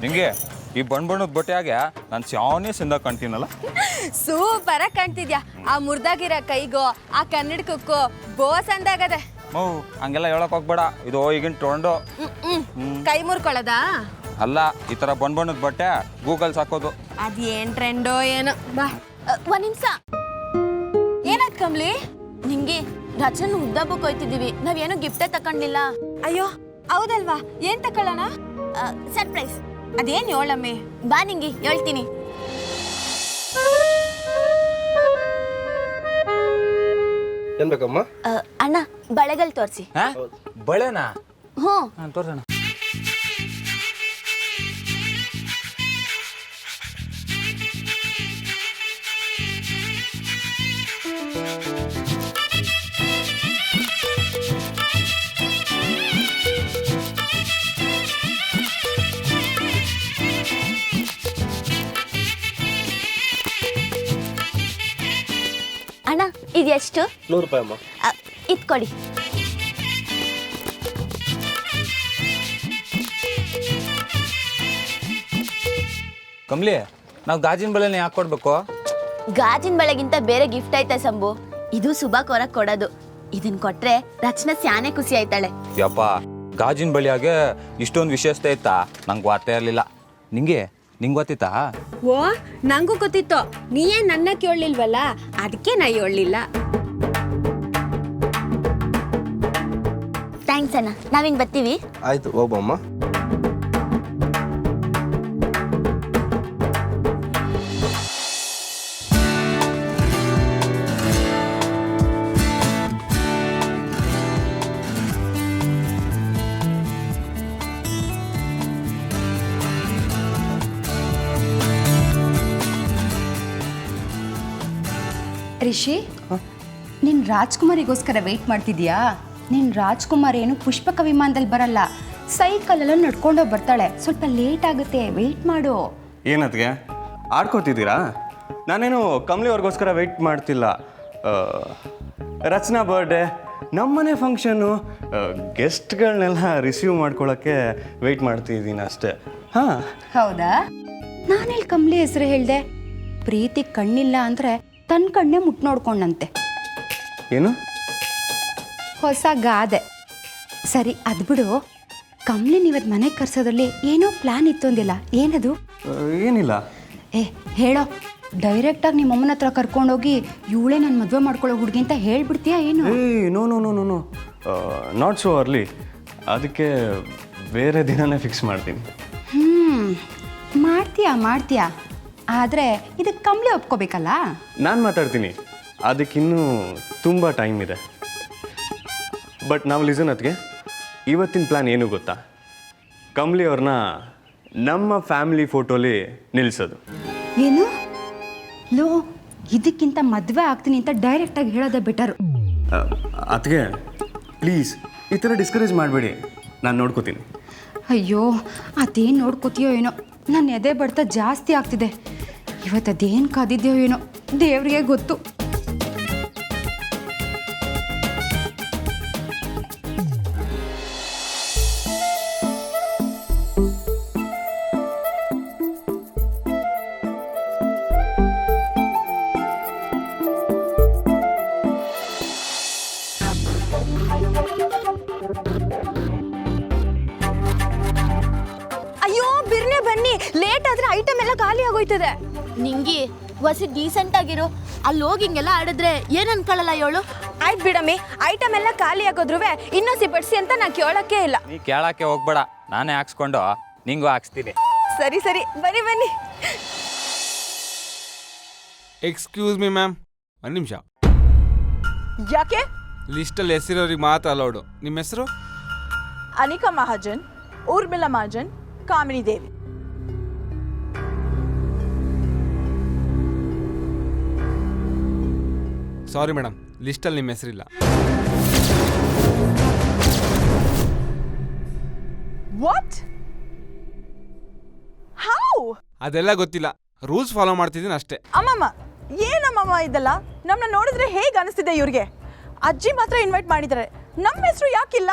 ನಿಂಗೆ ಈ ಬಣ್ಣದ ಬಟ್ಟೆಯಾಗೆ ನಾನು ಶಾವನೇ ಸಿಂದ ಕಾಣ್ತೀನಲ್ಲ. ಸೂಪರಾಗಿ ಕಾಣ್ತಿದ್ಯಾ. ಆ ಮುರ್ದಾಗಿರೋ ಕೈಗೋ ಆ ಕನ್ನಡಕಕ್ಕೋ ಬೋಸ್ ಅಂದಾಗದೆ. ಹಂಗೆಲ್ಲ ಹೇಳಕ್ ಹೋಗ್ಬೇಡ, ಇದು ಈಗಿನ ಟ್ರೆಂಡು. ಕೈ ಮುರ್ಕೊಳ್ಳೋದಾ? ಅಲ್ಲ, ಈ ಥರ ಬಣ್ಣದ ಬಟ್ಟೆ ಗೂಗಲ್ಸ್ ಹಾಕೋದು. ಅದೇನ್ ಟ್ರೆಂಡೋ ಏನೋ. ಬಾ ಒಂದ್ ನಿಮಿಷ. ಏನಾಯ್ತು ಕಮ್ಲಿ? ನಿಂಗೆ ರಚನ ಹುದ್ದಬ್ಬಕ್ಕೆ ಹೋಯ್ತಿದೀವಿ, ನಾವೇನು ಗಿಫ್ಟೇ ತಕೊಂಡಿಲ್ಲ. ಅಯ್ಯೋ ಹೌದಲ್ವಾ? ಏನ್ ತಕೊಳ್ಳೋಣ? ಸರ್ಪ್ರೈಸ್. ಅದೇನ್ ಹೇಳಮ್ಮೆ? ಬಾ ನಿಂಗೆ ಹೇಳ್ತೀನಿ. ಏನ್ ಬೇಕಮ್ಮ? ಅಣ್ಣ ಬಳೆಗಳು ತೋರಿಸಿ. ಬಳೆನಾ? ಹ್ಞೂ ತೋರ್ಸೋಣ. ಅಣ್ಣ ಇದೆಷ್ಟು? 100 ರೂಪಾಯಿ ಅಮ್ಮ. ಇದು ಕೊಡಿ. ಕಮ್ಲಿ, ನಾವು ಗಾಜಿನ ಬಳೆನ ಯಾಕೆ ಕೊಡ್ಬೇಕು? ಗಾಜಿನ ಬಳೆಗಿಂತ ಬೇರೆ ಗಿಫ್ಟ್ ಐತೆ ಸಂಬು. ಇದು ಸುಬಾಕ್ ಕೊಡೋದು. ಇದನ್ ಕೊಟ್ರೆ ರಚನಾ ಸ್ಯಾನೆ ಖುಷಿ ಆಯ್ತಾಳೆ. ಯಪ್ಪ, ಗಾಜಿನ ಬಳಿಯಾಗೆ ಇಷ್ಟೊಂದು ವಿಶೇಷತೆ ಐತಾ? ನಂಗೆ ಗೊತ್ತೇ ಇರಲಿಲ್ಲ. ನಿಂಗೆ ಗೊತ್ತಿತ್ತಾ? ಓ, ನಂಗೂ ಗೊತ್ತಿತ್ತು. ನೀಯೇ ನನ್ನ ಕೇಳಲಿಲ್ವಲ್ಲ, ಅದಕ್ಕೆ ನಾ ಹೇಳಲಿಲ್ಲ. ಥ್ಯಾಂಕ್ಸ್ ಅಣ್ಣ, ನಾವಿನ್ ಬರ್ತೀವಿ. ಆಯ್ತು, ಹೋಗ್ಬಮ್ಮ. ರಿಷಿ, ನೀನು ರಾಜ್ಕುಮಾರಿಗೋಸ್ಕರ ವೆಯ್ಟ್ ಮಾಡ್ತಿದ್ಯಾ? ನೀನು ರಾಜ್ಕುಮಾರ್ ಏನು ಪುಷ್ಪಕ ವಿಮಾನದಲ್ಲಿ ಬರಲ್ಲ, ಸೈಕಲೆಲ್ಲ ನಡ್ಕೊಂಡೋಗಿ ಬರ್ತಾಳೆ. ಸ್ವಲ್ಪ ಲೇಟ್ ಆಗುತ್ತೆ, ವೆಯ್ಟ್ ಮಾಡು. ಏನತ್ಗೆ ಆಡ್ಕೋತಿದ್ದೀರಾ? ನಾನೇನು ಕಮಲಿ ಅವ್ರಿಗೋಸ್ಕರ ವೆಯ್ಟ್ ಮಾಡ್ತಿಲ್ಲ. ರಚನಾ ಬರ್ಡೇ, ನಮ್ಮನೆ ಫಂಕ್ಷನ್ನು, ಗೆಸ್ಟ್ಗಳನ್ನೆಲ್ಲ ರಿಸೀವ್ ಮಾಡ್ಕೊಳ್ಳೋಕ್ಕೆ ವೆಯ್ಟ್ ಮಾಡ್ತಿದ್ದೀನಿ ಅಷ್ಟೇ. ಹಾಂ, ಹೌದಾ? ನಾನೆಲ್ಲಿ ಕಮಲಿ ಹೆಸರು ಹೇಳಿದೆ? ಪ್ರೀತಿ ಕಣ್ಣಿಲ್ಲ ಅಂದರೆ ತನ್ನ ಕಣ್ಣೇ ಮುಟ್ಟು ನೋಡ್ಕೊಂಡಂತೆ. ಏನು ಹೊಸ ಗಾದೆ. ಸರಿ, ಅದು ಬಿಡು. ಕಮಲಿ ನೀವತ್ತು ಮನೆಗೆ ಕರ್ಸೋದ್ರಲ್ಲಿ ಏನೋ ಪ್ಲ್ಯಾನ್ ಇತ್ತು ಅಂದಿಲ್ಲ, ಏನದು? ಏನಿಲ್ಲ. ಹೇಳೋ, ಡೈರೆಕ್ಟಾಗಿ ನಿಮ್ಮ ಅಮ್ಮನ ಹತ್ರ ಕರ್ಕೊಂಡೋಗಿ ಇವಳೇ ನಾನು ಮದುವೆ ಮಾಡ್ಕೊಳ್ಳೋ ಹುಡುಗಿ ಅಂತ ಹೇಳ್ಬಿಡ್ತೀಯಾ ಏನು? No no no no no not so early. ಅದಕ್ಕೆ ಬೇರೆ ದಿನನೇ ಫಿಕ್ಸ್ ಮಾಡ್ತೀನಿ. ಮಾಡ್ತೀಯಾ, ಆದರೆ ಇದಕ್ಕೆ ಕಮಲಿ ಒಪ್ಕೋಬೇಕಲ್ಲ. ನಾನು ಮಾತಾಡ್ತೀನಿ, ಅದಕ್ಕಿನ್ನೂ ತುಂಬ ಟೈಮ್ ಇದೆ. ಬಟ್ ನಾವು ಲಿಸನ್ ಅದಕ್ಕೆ ಇವತ್ತಿನ ಪ್ಲ್ಯಾನ್ ಏನು ಗೊತ್ತಾ? ಕಮಲಿ ಅವ್ರನ್ನ ನಮ್ಮ ಫ್ಯಾಮಿಲಿ ಫೋಟೋಲಿ ನಿಲ್ಲಿಸೋದು. ಏನು? ಲೋ, ಇದಕ್ಕಿಂತ ಮದುವೆ ಆಗ್ತೀನಿ ಅಂತ ಡೈರೆಕ್ಟಾಗಿ ಹೇಳೋದೇ ಬೆಟರು. ಅದಕ್ಕೆ ಪ್ಲೀಸ್ ಈ ಥರ ಡಿಸ್ಕರೇಜ್ ಮಾಡಬೇಡಿ, ನಾನು ನೋಡ್ಕೋತೀನಿ. ಅಯ್ಯೋ, ಅದೇನು ನೋಡ್ಕೋತೀಯೋ ಏನೋ, ನನ್ನ ಎದೆ ಬಡ್ತ ಜಾಸ್ತಿ ಆಗ್ತಿದೆ. ಇವತ್ತು ಅದೇನು ಕಾದಿದ್ಯೋ ಏನೋ, ದೇವ್ರಿಗೆ ಗೊತ್ತು. ಅಯ್ಯೋ ಬಿರ್ನೆ ಬನ್ನಿ, ಲೇಟ್ ಆದ್ರೆ ಐಟಮ್ ಎಲ್ಲ ಖಾಲಿ ಆಗೋಯ್ತದೆ. ನಿಂಗಿ ಹೊಸ ಡೀಸೆಂಟ್ ಆಗಿರು. ಅಲ್ಲಿ ಹೋಗಿ ಹಿಂಗೆಲ್ಲ ಆಡಿದ್ರೆ ಏನ್ ಅನ್ಕೊಳ್ಳಲ್ಲ ಹೇಳು. ಆಯ್ತು ಬಿಡಮ್ಮಿ, ಐಟಮ್ ಎಲ್ಲ ಖಾಲಿ ಆಗೋದ್ರುವೆ ಇನ್ನೊಂದು ಬಡ್ಸಿ ಅಂತ ನಾ ಕೇಳಕ್ಕೆ ಇಲ್ಲ. ನೀ ಕೇಳಕ್ಕೆ ಹೋಗ್ಬೇಡ, ನಾನೇ ಹಾಕ್ಸ್ಕೊಂಡು ನಿಂಗೂ ಹಾಕ್ಸ್ತೀನಿ. ಸರಿ ಬನ್ನಿ. ಎಕ್ಸ್ಕ್ಯೂಸ್ ಮಿ ಮ್ಯಾಮ್, ಒಂದು ನಿಮಿಷ. ಯಾಕೆ? ಲಿಸ್ಟಲ್ಲಿ ಹೆಸರಿರೋರಿಗೆ ಮಾತ್ರ ಅಲೌಡು. ನಿಮ್ಮ ಹೆಸರು? ಅನಿಕಾ ಮಹಾಜನ್, ಊರ್ಮಿಳಾ ಮಹಾಜನ್, ಕಾಮಿನಿ ದೇವಿ. ಸಾರಿ ಮೇಡಮ್, ಲಿಸ್ಟಲ್ಲಿ ನಿಮ್ಮ ಹೆಸರಿಲ್ಲ. ವಾಟ್? ಹೌ? ಅದೆಲ್ಲ ಗೊತ್ತಿಲ್ಲ, ರೂಲ್ಸ್ ಫಾಲೋ ಮಾಡ್ತಿದ್ದೀನಿ ಅಷ್ಟೇ. ಅಮ್ಮಮ್ಮ, ಏನಮ್ಮಮ್ಮ ಇದೆಲ್ಲ? ನಮ್ಮನ್ನ ನೋಡಿದ್ರೆ ಹೇಗೆ ಅನಿಸ್ತಿದೆ ಇವ್ರಿಗೆ? ಅಜ್ಜಿ ಮಾತ್ರ ಇನ್ವೈಟ್ ಮಾಡಿದ್ದಾರೆ, ನಮ್ಮ ಹೆಸರು ಯಾಕಿಲ್ಲ?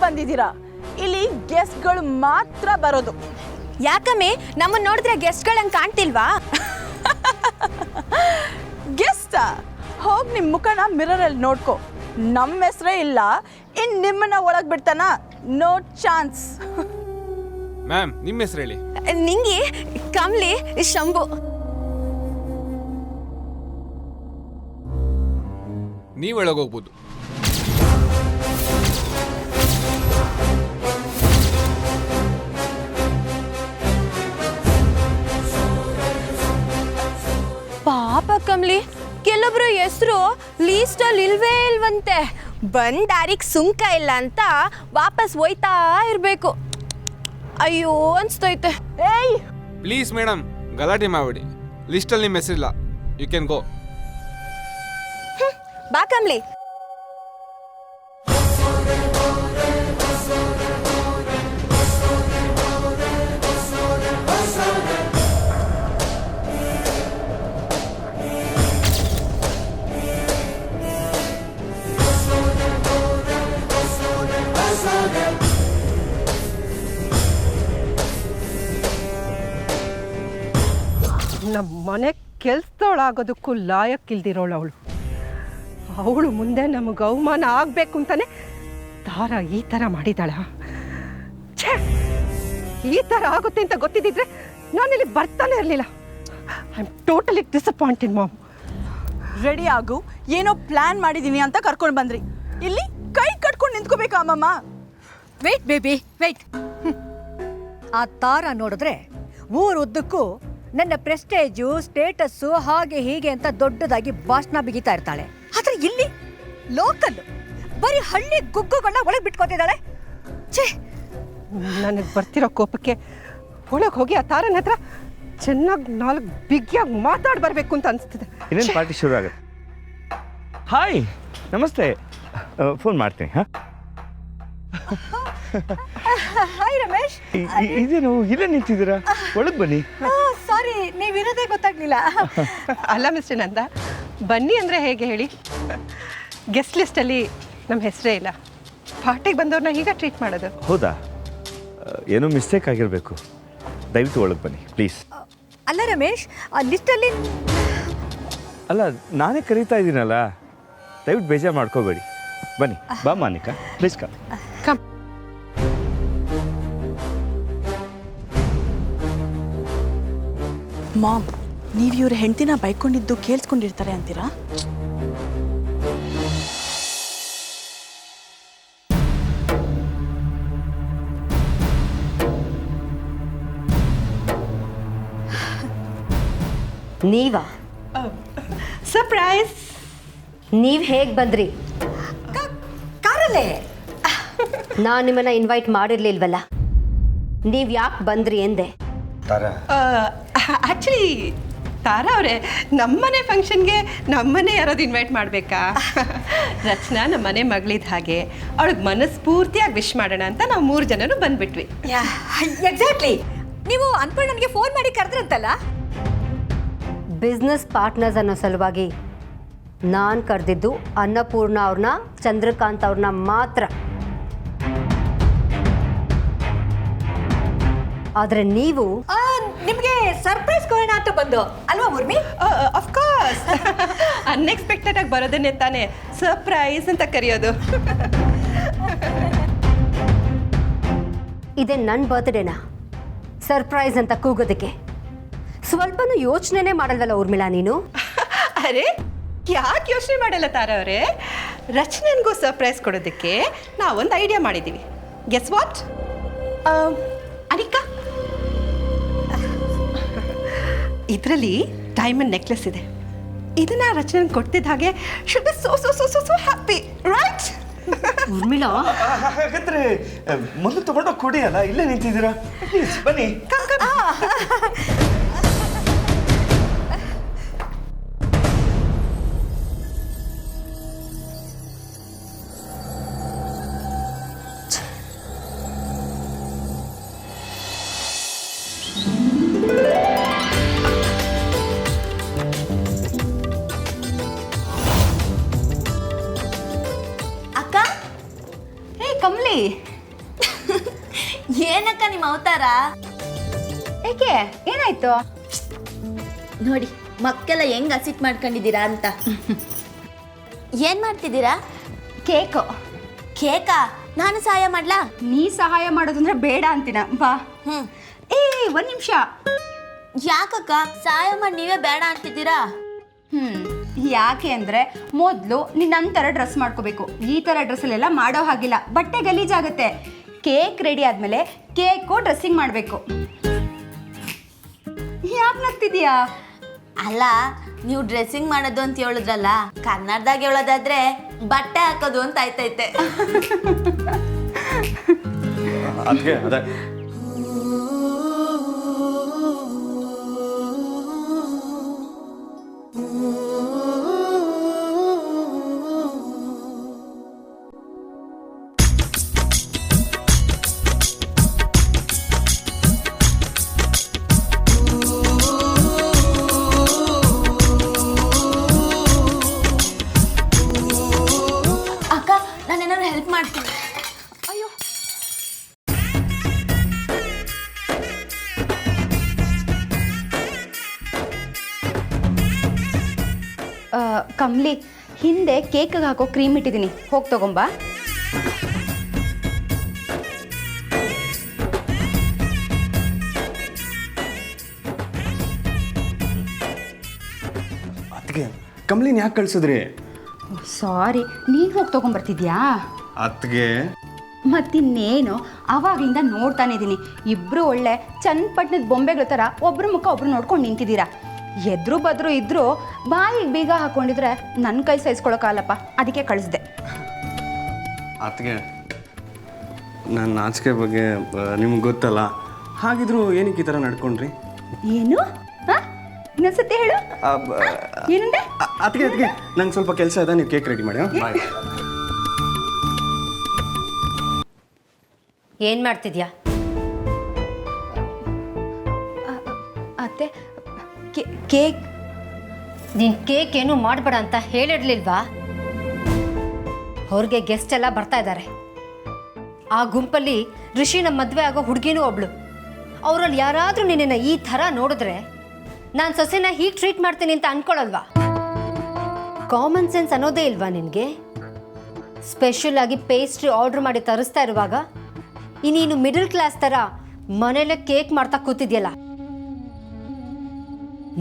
ಬಂದಿದ್ದೀರಾ. ಇಲ್ಲಿ ಗೆಸ್ಟ್ಗಳು ಮಾತ್ರ ಬರೋದು. ಯಾಕಮ್ಮಿ ನಮ್ಮನ್ನ ನೋಡಿದ್ರೆ ಗೆಸ್ಟ್ಗಳಂಗೆ ಕಾಣ್ತಿಲ್ವಾ? ಗೆಸ್ಟಾ? ಹೋಗಿ ನಿಮ್ಮ ಮುಖನ ಮಿರರಲ್ಲಿ ನೋಡ್ಕೊ. ನಮ್ಮ ಹೆಸರೇ ಇಲ್ಲ, ಇನ್ನು ನಿಮ್ಮನ್ನ ಒಳಗೆ ಬಿಡ್ತಾನ? No chance. ಮ್ಯಾಮ್ ನಿಮ್ಮ ಹೆಸರು ಹೇಳಿ. ನಿಂಗೆ ಕಮ್ಲಿ, ಶಂಭು. ನೀವು ಒಳಗೋಗ್ಬೋದು. ಪಾಪ ಕಮ್ಲಿ, ಕೆಲವೊಬ್ರು ಹೆಸರು ಲೀಸ್ಟಲ್ಲಿ ಇಲ್ವೇ ಇಲ್ವಂತೆ. ಬಂದ್ ದಾರಿಗೆ ಸುಂಕ ಇಲ್ಲ ಅಂತ ವಾಪಸ್ ಒಯ್ತಾ ಇರಬೇಕು. ಅಯ್ಯೋ ಅನ್ಸ್ತೈತೆ. ಏಯ್, ಪ್ಲೀಸ್ ಮೇಡಮ್, ಗಲಾಟೆ ಮಾಡಬೇಡಿ. ಲಿಸ್ಟಲ್ಲಿ ನಿಮ್ಮ ಹೆಸರಿಲ್ಲ. You can go. ಬಾ ಕಮ್ಲಿ. ನಮ್ಮ ಮನೆ ಕೆಲ್ಸದವಳಾಗೋದಕ್ಕೂ ಲಾಯಕ್ಕಿಲ್ದಿರೋಳು ಅವಳು. ಅವಳು ಮುಂದೆ ನಮಗೆ ಅವಮಾನ ಆಗಬೇಕು ಅಂತಾನೆ ತಾರ ಈ ಥರ ಮಾಡಿದಾಳ. ಛೇ, ಈ ಥರ ಆಗುತ್ತೆ ಅಂತ ಗೊತ್ತಿದ್ದಿದ್ರೆ ನಾನಿಲ್ಲಿ ಬರ್ತಾನೆ ಇರಲಿಲ್ಲ. I am totally disappointed mom. Ready ಆಗು, ಏನೋ ಪ್ಲಾನ್ ಮಾಡಿದ್ದೀನಿ ಅಂತ ಕರ್ಕೊಂಡು ಬಂದ್ರಿ. ಇಲ್ಲಿ ಕೈ ಕಟ್ಕೊಂಡು ನಿಂತ್ಕೋಬೇಕಾ ಅಮ್ಮಮ್ಮ? Wait baby wait. ಆ ತಾರ ನೋಡಿದ್ರೆ ಊರುದ್ದಕ್ಕೂ ನನ್ನ ಪ್ರೆಸ್ಟೇಜು ಸ್ಟೇಟಸ್ಸು ಹಾಗೆ ಹೀಗೆ ಅಂತ ದೊಡ್ಡದಾಗಿ ಭಾಷಣ ಬಿಗಿತಾ ಇರ್ತಾಳೆ. ಆದ್ರೆ ಇಲ್ಲಿ ಲೋಕಲ್ ಬರೀ ಹಳ್ಳಿ ಗುಗ್ಗುಗಳನ್ನ ಒಳಗೆ ಬಿಟ್ಕೊತಿದ್ದಾಳೆ. ಛೇ, ನನಗೆ ಬರ್ತಿರೋ ಕೋಪಕ್ಕೆ ಒಳಗೆ ಹೋಗಿ ಆ ತಾರನ ಹತ್ರ ಚೆನ್ನಾಗಿ 4 ಬಿಗಿಯಾಗಿ ಮಾತಾಡಿ ಬರಬೇಕು ಅಂತ ಅನಿಸ್ತಿದೆ. ಇನ್ನೇನು ಪಾರ್ಟಿ ಶುರು ಆಗುತ್ತೆ. ಹಾಯ್, ನಮಸ್ತೆ. ಫೋನ್ ಮಾಡ್ತೀನಿ. ಹಾಂ, ಹಾಯ್ ರಮೇಶ್. ಇದೇನು ಇಲ್ಲೇ ನಿಂತಿದ್ದೀರಾ? ಒಳಗೆ ಬನ್ನಿ. ಸಾರಿ, ನೀವಿರೋದೇ ಗೊತ್ತಾಗ್ಲಿಲ್ಲ. ಅಲ್ಲ ಮಿಸ್ಟರ್ ನಂದ, ಬನ್ನಿ ಅಂದರೆ ಹೇಗೆ ಹೇಳಿ? ಗೆಸ್ಟ್ ಲಿಸ್ಟಲ್ಲಿ ನಮ್ಮ ಹೆಸರೇ ಇಲ್ಲ. ಪಾರ್ಟಿಗೆ ಬಂದವ್ರನ್ನ ಹೀಗೆ ಟ್ರೀಟ್ ಮಾಡೋದು? ಹೌದಾ? ಏನೋ ಮಿಸ್ಟೇಕ್ ಆಗಿರಬೇಕು. ದಯವಿಟ್ಟು ಒಳಗೆ ಬನ್ನಿ ಪ್ಲೀಸ್. ಅಲ್ಲ ರಮೇಶ್, ಆ ಲಿಸ್ಟಲ್ಲಿ ಅಲ್ಲ, ನಾನೇ ಕರೀತಾ ಇದ್ದೀನಲ್ಲ, ದಯವಿಟ್ಟು ಬೇಜಾರು ಮಾಡ್ಕೋಬೇಡಿ. ಬನ್ನಿ. ಬಾ ಮಾನಿಕಾ, ಪ್ಲೀಸ್ ಕಮ್. ಕಮ್. ಮಾಮ್, ನೀವು ಇವ್ರ ಹೆಂಡ್ತಿನ ಬೈಕೊಂಡಿದ್ದು ಕೇಳಿಸ್ಕೊಂಡಿರ್ತಾರೆ ಅಂತೀರಾ? ನೀವಾ? ಸರ್ಪ್ರೈಸ್. ನೀವು ಹೇಗೆ ಬಂದ್ರಿ? ಕಾರಲ್ಲೇ. ನಾನು ನಿಮ್ಮನ್ನ ಇನ್ವೈಟ್ ಮಾಡಿರ್ಲಿಲ್ವಲ್ಲ, ನೀವು ಯಾಕೆ ಬಂದ್ರಿ ಎಂದೆ. ಆ್ಯಕ್ಚುಲಿ ತಾರಾ ಅವರೇ, ನಮ್ಮನೆ ಫಂಕ್ಷನ್ಗೆ ನಮ್ಮನೆ ಯಾರಾದ್ರು ಇನ್ವೈಟ್ ಮಾಡಬೇಕಾ? ರಚನಾ ನಮ್ಮನೆ ಮಗಳಿದ್ದ ಹಾಗೆ ಅವಳಿಗೆ ಮನಸ್ಫೂರ್ತಿಯಾಗಿ ವಿಶ್ ಮಾಡೋಣ ಅಂತ ನಾವು 3 ಜನರು ಬಂದ್ಬಿಟ್ವಿ. ಎಕ್ಸಾಕ್ಟ್ಲಿ. ನೀವು ಅನ್ಪೂರ್ಣನಿಗೆ ಫೋನ್ ಮಾಡಿ ಕರೆದ್ರಂತಲ್ಲ? ಬಿಸ್ನೆಸ್ ಪಾರ್ಟ್ನರ್ಸ್ ಅನ್ನೋ ಸಲುವಾಗಿ ನಾನು ಕರೆದಿದ್ದು ಅನ್ನಪೂರ್ಣ ಅವ್ರನ್ನ, ಚಂದ್ರಕಾಂತ್ ಅವ್ರನ್ನ ಮಾತ್ರ. ಆದರೆ ನೀವು ನಿಮಗೆ ಸರ್ಪ್ರೈಸ್ ಕೊಡೋಣ ಅಂತ ಬಂದು ಅಲ್ವಾ ಉರ್ಮಿ? ಅಫ್ಕೋರ್ಸ್, ಅನ್ಎಕ್ಸ್ಪೆಕ್ಟೆಡ್ ಆಗಿ ಬರೋದನ್ನೇ ತಾನೇ ಸರ್ಪ್ರೈಸ್ ಅಂತ ಕರೆಯೋದು. ಇದೇ ನನ್ನ ಬರ್ತ್ಡೇನಾ ಸರ್ಪ್ರೈಸ್ ಅಂತ ಕೂಗೋದಕ್ಕೆ? ಸ್ವಲ್ಪನೂ ಯೋಚನೆನೇ ಮಾಡಲ್ವಲ್ಲ ಊರ್ಮಿಳಾ ನೀನು? ಅರೆ, ಯಾಕೆ ಯೋಚನೆ ಮಾಡಲ್ಲ ತಾರಾ ಅವರೇ? ರಚನೆಗೂ ಸರ್ಪ್ರೈಸ್ ಕೊಡೋದಕ್ಕೆ ನಾವೊಂದು ಐಡಿಯಾ ಮಾಡಿದ್ದೀವಿ. Guess what? ಅನಿಕಾ, ಇದರಲ್ಲಿ ಡೈಮಂಡ್ ನೆಕ್ಲೆಸ್ ಇದೆ. ಇದನ್ನ ರಚನೆ ಕೊಡ್ತಿದ್ದ ಹಾಗೆ should be so so so so so happy, right? Urmila, ಹಾಗಾದ್ರೆ ಮೊದಲು ತಗೊಂಡೋಗಿ ಕೊಡಿ. ಅಲ್ಲ, ಇಲ್ಲೇ ನಿಂತಿದ್ದೀರಾ? ಪ್ಲೀಸ್ ಬನ್ನಿ. ಅಕ್ಕ, ಹೇ ಕಮಲಿ, ಏನಕ್ಕ ನಿಮ್ಮ ಅವತಾರ? ಏಕೆ ಏನಾಯ್ತು? ನೋಡಿ ಮಕ್ಕೆಲ್ಲ ಹೆಂಗ್ ಹಸಿಟ್ ಮಾಡ್ಕೊಂಡಿದ್ದೀರಾ ಅಂತ. ಏನ್ ಮಾಡ್ತಿದ್ದೀರಾ? ಕೇಕು. ಕೇಕಾ? ನಾನು ಸಹಾಯ ಮಾಡ್ಲಾ? ನೀ ಸಹಾಯ ಮಾಡೋದಂದ್ರೆ ಬೇಡ ಅಂತೀನ ಬಾ. ಏ ಒಂದ್ ನಿಮಿಷ. ಯಾಕಕ್ಕ ಸಹಾಯ ಮಾಡಿ ನೀವೇ ಬೇಡ ಅಂತಿದ್ದೀರಾ? ಯಾಕೆ ಅಂದ್ರೆ ಮೊದಲು ನಿನ್ನಂತರ ಡ್ರೆಸ್ ಮಾಡ್ಕೋಬೇಕು. ಈ ತರ ಡ್ರೆಸ್ಸಲ್ಲೆಲ್ಲ ಮಾಡೋ ಹಾಗಿಲ್ಲ, ಬಟ್ಟೆ ಗಲೀಜಾಗುತ್ತೆ. ಕೇಕ್ ರೆಡಿ ಆದ್ಮೇಲೆ ಕೇಕು ಡ್ರೆಸ್ಸಿಂಗ್ ಮಾಡಬೇಕು. ಯಾಕೆ ನಗ್ತಿದ್ಯಾ? ಅಲ್ಲ ನೀವು ಡ್ರೆಸ್ಸಿಂಗ್ ಮಾಡೋದು ಅಂತ ಹೇಳಿದ್ರಲ್ಲ, ಕನ್ನಡದಾಗ ಹೇಳೋದಾದ್ರೆ ಬಟ್ಟೆ ಹಾಕೋದು ಅಂತ ಆಯ್ತೈತೆ. ಅದಕ್ಕೆ ಅದೇ ಅಕ್ಕ ನಾನೇನಾದ್ರು ಹೆಲ್ಪ್ ಮಾಡ್ತೀನಿ. ಅಯ್ಯೋ ಕಮ್ಲಿ, ಹಿಂದೆ ಕೇಕ್ಗೆ ಹಾಕೋ ಕ್ರೀಮ್ ಇಟ್ಟಿದ್ದೀನಿ, ಹೋಗಿ ತಗೊಂಬಾ. ಅದಕ್ಕೆ ಕಮ್ಲಿನ ಯಾಕೆ ಕಳ್ಸಿದ್ರಿ? ಸಾರಿ, ನೀನು ಹೋಗಿ ತಗೊಂಬರ್ತಿದ್ಯಾ? ಅದಕ್ಕೆ ಮತ್ತಿನ್ನೇನು, ಆವಾಗಲಿಂದ ನೋಡ್ತಾನೆ ಇದ್ದೀನಿ. ಇಬ್ಬರು ಒಳ್ಳೆ ಚನ್ನಪಟ್ಟಣದ ಬೊಂಬೆಗಳ ಥರ ಒಬ್ರ ಮುಖ ಒಬ್ರು ನೋಡ್ಕೊಂಡು ನಿಂತಿದ್ದೀರಾ. ಎದ್ರು ಬದ್ರು ಇದ್ದರೂ ಬಾಯಿಗೆ ಬೀಗ ಹಾಕ್ಕೊಂಡಿದ್ರೆ ನನ್ನ ಕೈ ಸಹಿಸ್ಕೊಳಕ್ಕಾಗಲ್ಲಪ್ಪ, ಅದಕ್ಕೆ ಕಳಿಸ್ದೆ. ಅದಕ್ಕೆ ನನ್ನ ನಾಚಿಕೆ ಬಗ್ಗೆ ನಿಮ್ಗೆ ಗೊತ್ತಲ್ಲ, ಹಾಗಿದ್ರು ಏನಕ್ಕೆ ಈ ಥರ ನಡ್ಕೊಂಡ್ರಿ? ಏನು? ಇನ್ನೊಂದ್ಸತಿ ಹೇಳು. ಏನಂದೆ? ಅದಕ್ಕೆ ಅದಕ್ಕೆ ನಂಗೆ ಸ್ವಲ್ಪ ಕೆಲಸ ಇದೆ, ನೀವು ಕೇಕ್ ರೆಡಿ ಮಾಡಿ. ಬಾಯ್. ಏನು ಮಾಡ್ತಿದ್ಯಾ? ಅತ್ತೆ, ಕೇಕ್. ನೀನು ಕೇಕ್ ಏನು ಮಾಡಬೇಡ ಅಂತ ಹೇಳಿರ್ಲಿಲ್ವಾ? ಅವ್ರಿಗೆ ಗೆಸ್ಟ್ ಎಲ್ಲ ಬರ್ತಾ ಇದ್ದಾರೆ. ಆ ಗುಂಪಲ್ಲಿ ಋಷಿ ನಮ್ಮ ಮದುವೆ ಆಗೋ ಹುಡುಗಿನೂ ಒಬ್ಳು. ಅವರಲ್ಲಿ ಯಾರಾದರೂ ನಿನ್ನನ್ನು ಈ ಥರ ನೋಡಿದ್ರೆ ನಾನು ಸೊಸೆನ ಹೀಗೆ ಟ್ರೀಟ್ ಮಾಡ್ತೀನಿ ಅಂತ ಅನ್ಕೊಳ್ಳಲ್ವಾ? ಕಾಮನ್ ಸೆನ್ಸ್ ಅನ್ನೋದೇ ಇಲ್ವಾ ನಿನಗೆ? ಸ್ಪೆಷಲ್ ಆಗಿ ಪೇಸ್ಟ್ರಿ ಆರ್ಡ್ರ್ ಮಾಡಿ ತರಿಸ್ತಾ ಇರುವಾಗ ಇನ್ನೀನು ಮಿಡಲ್ ಕ್ಲಾಸ್ ಥರ ಮನೇಲೆ ಕೇಕ್ ಮಾಡ್ತಾ ಕೂತಿದ್ಯಲ್ಲ.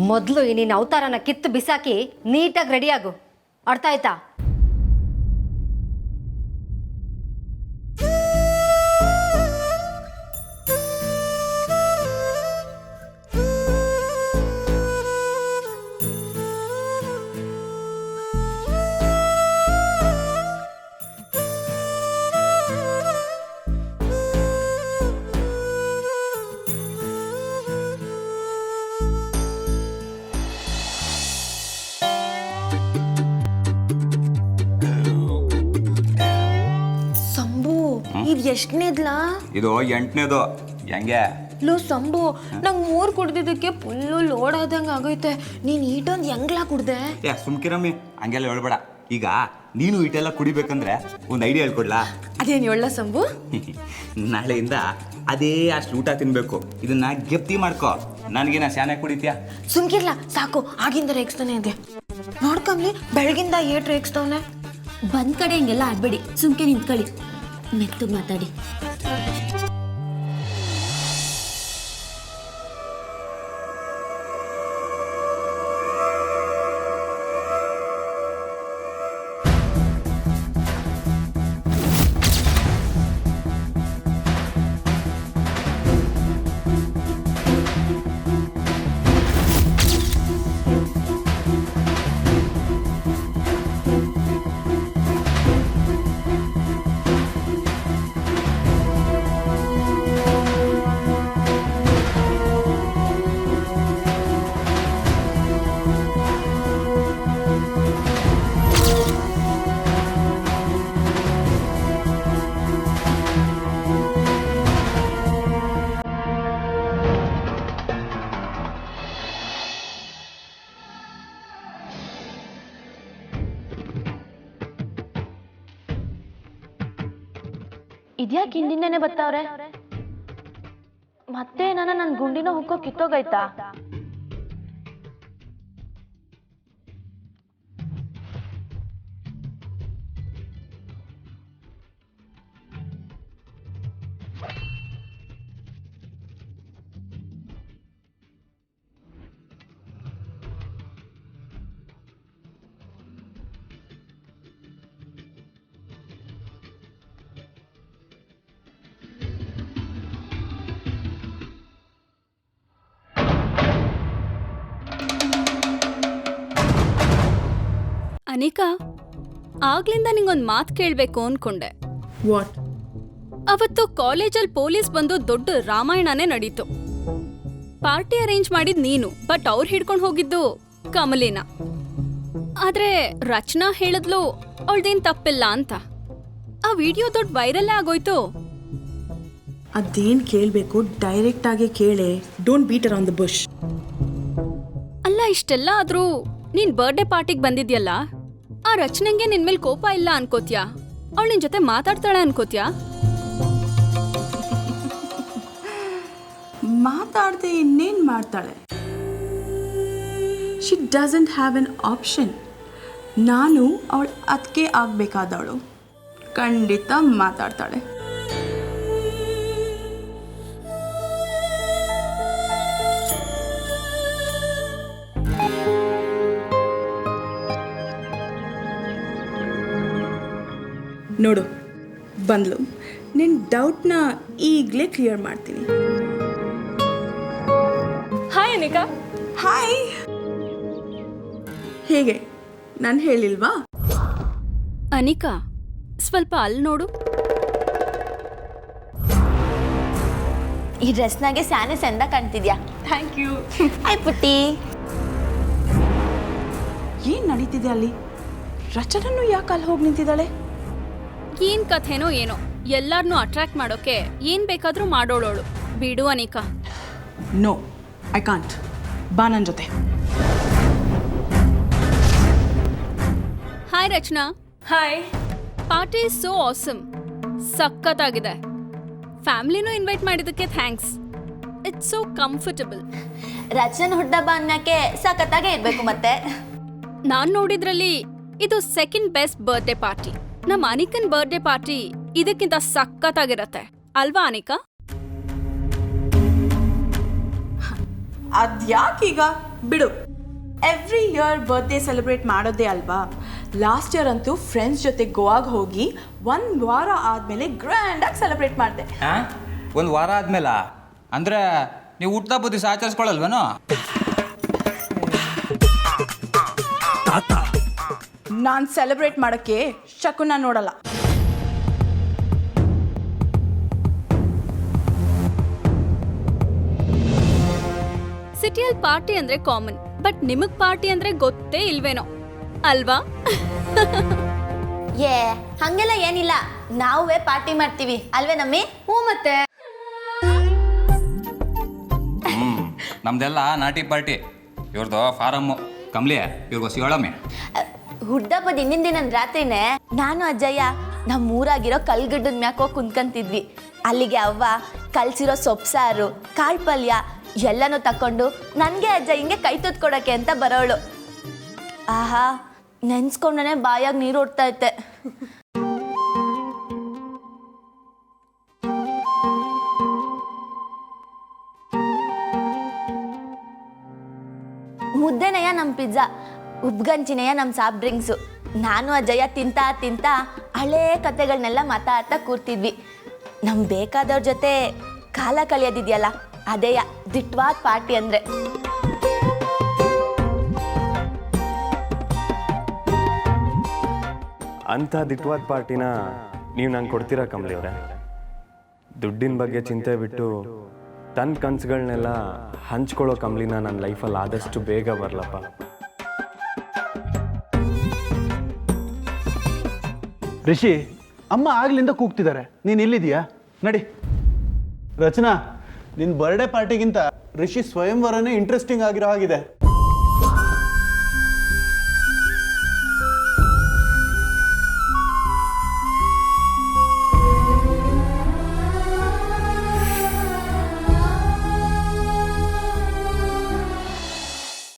ಮೊದಲು ಈ ನಿನ್ನ ಅವತಾರನ ಕಿತ್ತು ಬಿಸಾಕಿ ನೀಟಾಗಿ ರೆಡಿಯಾಗು, ಅರ್ಥ ಆಯ್ತಾ? ಇದು ಎಷ್ಟನೇದ್ಲಾ? ಇದು 8ನೇದು. ಹೆಂಗೆ ಲೋ ಸಂಭು, ನಂಗೆ 3 ಕುಡ್ದಿದ್ದಕ್ಕೆ ಫುಲ್ಲು ಲೋಡ್ ಆದಂಗೆ ಆಗೈತೆ. ನೀನು ಈಟೊಂದು ಹೆಂಗ್ಲಾ ಕುಡ್ದೆ? ಸುಮ್ಕಿರಮ್ಮಿ, ಹಂಗೆಲ್ಲ ಹೇಳ್ಬೇಡ. ಈಗ ನೀನು ಇಟೆಲ್ಲ ಕುಡಿಬೇಕಂದ್ರೆ ಒಂದು ಐಡಿಯಾ ಹೇಳ್ಕೊಡ್ಲಾ? ಅದೇನು ಹೇಳ ಸಂಭು? ನಾಳೆಯಿಂದ ಅದೇ ಅಷ್ಟು ಊಟ ತಿನ್ಬೇಕು. ಇದನ್ನ ಗೆಪ್ತಿ ಮಾಡ್ಕೋ. ನನಗೇನ ಶಾನೆ ಕುಡಿತ್ಯಾ? ಸುಮ್ಕಿರ್ಲ ಸಾಕು, ಆಗಿಂದ ರೇಗಿಸ್ತಾನೆ ಇದೆ. ನೋಡ್ಕಂಬ್ಲಿ, ಬೆಳಗಿಂದ ಏಟ್ ರೇಗಿಸ್ತವನೆ. ಬಂದ್ ಕಡೆ ಹಿಂಗೆಲ್ಲ ಆಡ್ಬೇಡಿ, ಸುಮ್ಕೆ ನಿಂತ್ಕೊಳ್ಳಿ, ಮೆತ್ತಗೆ ಮಾತಾಡಿ. ಇದ್ಯಾಕೆ ಹಿಂದಿಂದನೇ ಬರ್ತಾವ್ರೆ? ಮತ್ತೆ ನನ್ನ ಗುಂಡಿನ ಹುಕ್ಕೋ ಕಿತ್ತೋಗೈತಾ? ಅನಿಕಾ, ಆಗ್ಲಿಂದ ನಿಂಗೊಂದು ಮಾತು ಕೇಳಬೇಕು ಅನ್ಕೊಂಡೆ. ವಾಟ್? ಅವತ್ತು ಕಾಲೇಜಲ್ಲಿ ಪೊಲೀಸ್ ಬಂದು ದೊಡ್ಡ ರಾಮಾಯಣನೇ ನಡೀತು. ಪಾರ್ಟಿ ಅರೇಂಜ್ ಮಾಡಿದ್ ನೀನು, ಬಟ್ ಅವ್ರು ಹಿಡ್ಕೊಂಡು ಹೋಗಿದ್ದು ಕಮಲಿನ. ಆದ್ರೆ ರಚನಾ ಹೇಳಿದ್ಲು ಅವಳ್ದೇನ್ ತಪ್ಪಿಲ್ಲ ಅಂತ. ಆ ವಿಡಿಯೋ ದೊಡ್ಡ ವೈರಲ್ಲೇ ಆಗೋಯ್ತು. ಅದೇನ್ ಕೇಳಬೇಕು ಡೈರೆಕ್ಟ್ ಆಗಿ ಕೇಳೆ. Don't beat around the bush. ಅಲ್ಲ, ಇಷ್ಟೆಲ್ಲ ಆದ್ರೂ ನೀನ್ ಬರ್ಡೇ ಪಾರ್ಟಿಗೆ ಬಂದಿದ್ಯಲ್ಲ, ಆ ರಚನೆಗೆ ನಿನ್ ಮೇಲೆ ಕೋಪ ಇಲ್ಲ ಅನ್ಕೋತ್ಯಾ? ಅವಳು ನಿನ್ ಜೊತೆ ಮಾತಾಡ್ತಾಳೆ ಅನ್ಕೋತ್ಯಾ? ಮಾತಾಡದೆ ಇನ್ನೇನ್ ಮಾಡ್ತಾಳೆ? She doesn't have an option. ನಾನು ಅವಳು ಅದಕ್ಕೆ ಆಗಬೇಕಾದವಳು. ಖಂಡಿತ ಮಾತಾಡ್ತಾಳೆ. ನೋಡು, ಬಂದ್ಲು. ನಿನ್ನ ಡೌಟ್ನ ಈಗಲೇ ಕ್ಲಿಯರ್ ಮಾಡ್ತೀನಿ. ಹಾಯ್ ಅನಿಕಾ. ಹಾಯ್. ಹೇಗೆ? ನಾನು ಹೇಳಿಲ್ವಾ? ಅನಿಕಾ, ಸ್ವಲ್ಪ ಅಲ್ಲಿ ನೋಡು. ಈ ಡ್ರೆಸ್ನಾಗೆ ಸ್ಯಾನೆ ಚಂದ ಕಾಣ್ತಿದ್ಯಾ. Thank you. ಹಾಯ್ ಪುಟ್ಟಿ. ಏನು ನಡೀತಿದೆ ಅಲ್ಲಿ? ರಚನನ್ನು ಯಾಕೆ ಅಲ್ಲಿ ಹೋಗಿ ನಿಂತಿದ್ದಾಳೆ? ಏನ್ ಕಥೆನೋ ಏನೋ, ಎಲ್ಲಾರನ್ನೂ ಅಟ್ರಾಕ್ಟ್ ಮಾಡೋಕೆ ಏನ್ ಬೇಕಾದ್ರೂ ಮಾಡೋಳೋಳು. ಬಿಡು ಅನಿಕಾ. No, I can't. ಬಾ ನನ್ನ ಜೊತೆ. Hi Rachana. Hi. Party is so awesome. ಸಖತ್ತಾಗಿದೆ. ಫ್ಯಾಮಿಲಿನೂ ಇನ್ವೈಟ್ ಮಾಡಿದ್ದಕ್ಕೆ thanks. It's so comfortable. Rachana ಹುಟ್ಟಬ್ಬ ಅನ್ನಕ್ಕೆ ಸಖತ್ತಾಗೆ ಇರ್ಬೇಕು. ಮತ್ತೆ ನಾನ್ ನೋಡಿದ್ರಲ್ಲಿ ಇದು ಸೆಕೆಂಡ್ ಬೆಸ್ಟ್ ಬರ್ಡೇ ಪಾರ್ಟಿ. ನಮ್ಮ ಅನಿಕನ್ ಬರ್ಡೇ ಪಾರ್ಟಿ ಇದಕ್ಕಿಂತ ಸಖತ್ತಾಗಿರತ್ತೆ ಅಲ್ವಾ ಅನಿಕಾ? ಅದ್ಯಾಕೀಗ? ಬಿಡು. ಎವ್ರಿ ಇಯರ್ ಬರ್ತ್ಡೇ ಸೆಲೆಬ್ರೇಟ್ ಮಾಡೋದೇ ಅಲ್ವಾ? ಲಾಸ್ಟ್ ಇಯರ್ ಅಂತೂ ಫ್ರೆಂಡ್ಸ್ ಜೊತೆ ಗೋವಾಗೆ ಹೋಗಿ 1 ವಾರ ಆದಮೇಲೆ ಗ್ರ್ಯಾಂಡಾಗಿ ಸೆಲೆಬ್ರೇಟ್ ಮಾಡಿದೆ. 1 ವಾರ ಆದ್ಮೇಲ? ಅಂದ್ರೆ ನೀವು ಹುಟ್ಟದ ದಿವಸ ಆಚರಿಸ್ಕೊಳ್ಳಲ್ವೇನೋ? ನಾನು ಸೆಲೆಬ್ರೇಟ್ ಮಾಡೋಕ್ಕೆ ಶಕುನ ನೋಡಲ್ಲ. ಸಿಟಿಯಲ್ಲಿ ಪಾರ್ಟಿ ಅಂದ್ರೆ ಕಾಮನ್, ಬಟ್ ನಿಮಗ್ ಪಾರ್ಟಿ ಅಂದ್ರೆ ಗೊತ್ತೇ ಇಲ್ವೇನೋ ಅಲ್ವಾ? ಏ ಹಂಗೆಲ್ಲ ಏನಿಲ್ಲ, ನಾವೇ ಪಾರ್ಟಿ ಮಾಡ್ತೀವಿ ಅಲ್ವೇ ನಮ್ಮಿ? ಹ್ಞೂ ಮತ್ತೆ ನಮ್ದೆಲ್ಲ ನಾಟಿ ಪಾರ್ಟಿ, ಇವ್ರದ್ದು ಫಾರಮ್ಮು. ಕಮ್ಲಿ, ಇವ್ರಿಗೋಸಿ ಹೇಳಮ್ಮೆ. ಹುಡ್ದಬ್ಬದ ಹಿಂದಿನ ದಿನ ರಾತ್ರಿನೇ ನಾನು ಅಜ್ಜಯ್ಯ ನಮ್ಮ ಊರಾಗಿರೋ ಕಲ್ಗಡ್ಡದ ಮ್ಯಾಕ್ ಹೋಗಿ ಕುಂತ್ಕೊಂತಿದ್ವಿ. ಅಲ್ಲಿಗೆ ಅವ್ವ ಕಲ್ಸಿರೋ ಸೊಪ್ಸಾರು, ಕಾಳು ಪಲ್ಯ ಎಲ್ಲನೂ ತಕೊಂಡು ನನಗೆ ಅಜ್ಜ ಹಿಂಗೆ ಕೈ ತುತ್ಕೊಡಕ್ಕೆ ಅಂತ ಬರೋಳು. ಆಹಾ, ನೆನ್ಸ್ಕೊಂಡೇ ಬಾಯಾಗ ನೀರು ಓಡ್ತಾ ಐತೆ. ಮುದ್ದೆನಯ್ಯ ನಮ್ಮ ಪಿಜ್ಜಾ, ಉಬ್ಗಂಚಿನಯ್ಯ ನಮ್ಮ ಸಾಫ್ಟ್ ಡ್ರಿಂಕ್ಸು. ನಾನು ಅಜ್ಜಯ್ಯ ತಿಂತಾ ತಿಂತಾ ಹಳೇ ಕತೆಗಳನ್ನೆಲ್ಲ ಮಾತಾಡ್ತಾ ಕೂರ್ತಿದ್ವಿ. ನಮ್ಗೆ ಬೇಕಾದವ್ರ ಜೊತೆ ಕಾಲ ಕಳೆಯೋದಿದೆಯಲ್ಲ, ಅದೇಯ ದಿಟ್ವಾದ ಪಾರ್ಟಿ ಅಂದರೆ. ಅಂಥ ದಿಟ್ವಾದ ಪಾರ್ಟಿನ ನೀವು ನಂಗೆ ಕೊಡ್ತೀರಾ ಕಮಲಿ ಅವರೇ? ದುಡ್ಡಿನ ಬಗ್ಗೆ ಚಿಂತೆ ಬಿಟ್ಟು ತನ್ನ ಕನಸುಗಳನ್ನೆಲ್ಲ ಹಂಚ್ಕೊಳ್ಳೋ ಕಮಲಿನ ನನ್ನ ಲೈಫಲ್ಲಿ ಆದಷ್ಟು ಬೇಗ ಬರಲಪ್ಪ. ರಿಷಿ, ಅಮ್ಮ ಆಗ್ಲಿಂದ ಕೂಗ್ತಿದ್ದಾರೆ, ನೀನು ಇಲ್ಲಿದೆಯಾ? ನಡಿ. ರಚನಾ, ನಿನ್ನ ಬರ್ಡೇ ಪಾರ್ಟಿಗಿಂತ ರಿಷಿ ಸ್ವಯಂವರನೇ ಇಂಟ್ರೆಸ್ಟಿಂಗ್ ಆಗಿರೋ ಹಾಗಿದೆ.